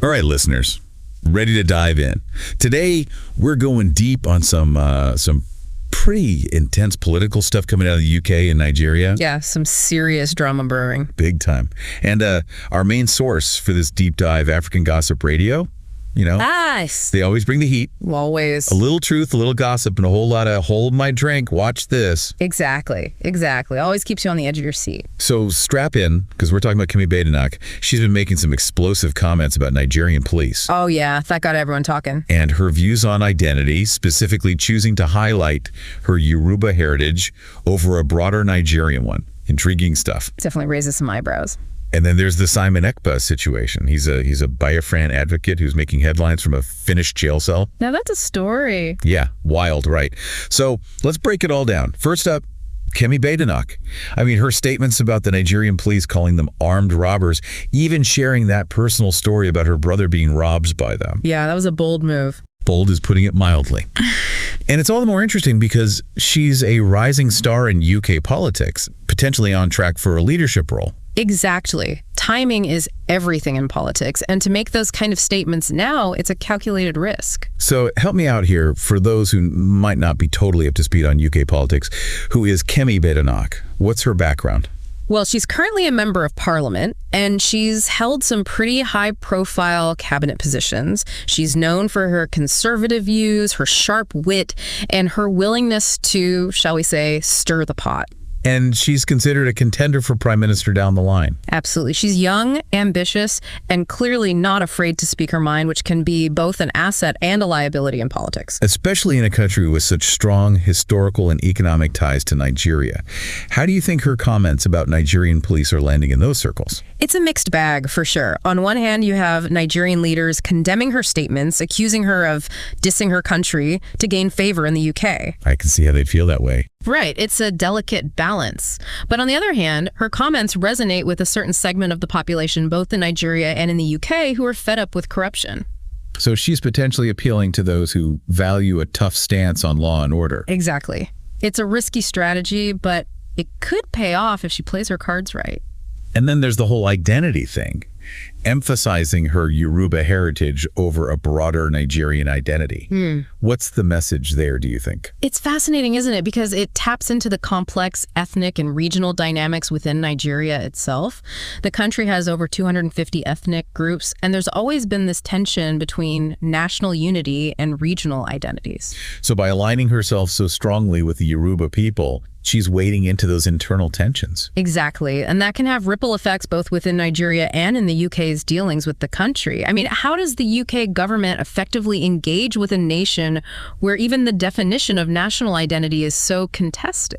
All right, listeners, ready to dive in. Today, we're going deep on some pretty intense political stuff coming out of the UK and Nigeria. Yeah, some serious drama brewing. Big time. And our main source for this deep dive, African Gossip Radio, you know, Nice. they always bring the heat. Always. A little truth, a little gossip, and a whole lot of hold my drink, watch this. Exactly. Always keeps you on the edge of your seat. So strap in, because we're talking about Tunde Partnock. She's been making some explosive comments about Nigerian police. Oh, yeah. That got everyone talking. And her views on identity, specifically choosing to highlight her Yoruba heritage over a broader Nigerian one. Intriguing stuff. Definitely raises some eyebrows. And then there's the Simon Ekpa situation. He's a Biafran advocate who's making headlines from a Finnish jail cell. Now that's a story. Yeah, wild, right? So let's break it all down. First up, Tunde Partnock. I mean, her statements about the Nigerian police calling them armed robbers, even sharing that personal story about her brother being robbed by them. Yeah, that was a bold move. Bold is putting it mildly. And it's all the more interesting because she's a rising star in UK politics, potentially on track for a leadership role. Exactly. Timing is everything in politics, and to make those kind of statements now, it's a calculated risk. So help me out here for those who might not be totally up to speed on UK politics. Who is Tunde Partnock? What's her background? Well, she's currently a member of parliament, and she's held some pretty high-profile cabinet positions. She's known for her conservative views, her sharp wit, and her willingness to, shall we say, stir the pot. And she's considered a contender for prime minister down the line. Absolutely. She's young, ambitious, and clearly not afraid to speak her mind, which can be both an asset and a liability in politics. Especially in a country with such strong historical and economic ties to Nigeria. How do you think her comments about Nigerian police are landing in those circles? It's a mixed bag, for sure. On one hand, you have Nigerian leaders condemning her statements, accusing her of dissing her country to gain favor in the UK. I can see how they'd feel that way. Right. It's a delicate balance. But on the other hand, her comments resonate with a certain segment of the population, both in Nigeria and in the UK, who are fed up with corruption. So she's potentially appealing to those who value a tough stance on law and order. Exactly. It's a risky strategy, but it could pay off if she plays her cards right. And then there's the whole identity thing, emphasizing her Yoruba heritage over a broader Nigerian identity. What's the message there, do you think? It's fascinating, isn't it? Because it taps into the complex ethnic and regional dynamics within Nigeria itself. The country has over 250 ethnic groups, and there's always been this tension between national unity and regional identities. So by aligning herself so strongly with the Yoruba people, she's wading into those internal tensions. Exactly. And that can have ripple effects both within Nigeria and in the UK's dealings with the country. I mean, how does the UK government effectively engage with a nation where even the definition of national identity is so contested?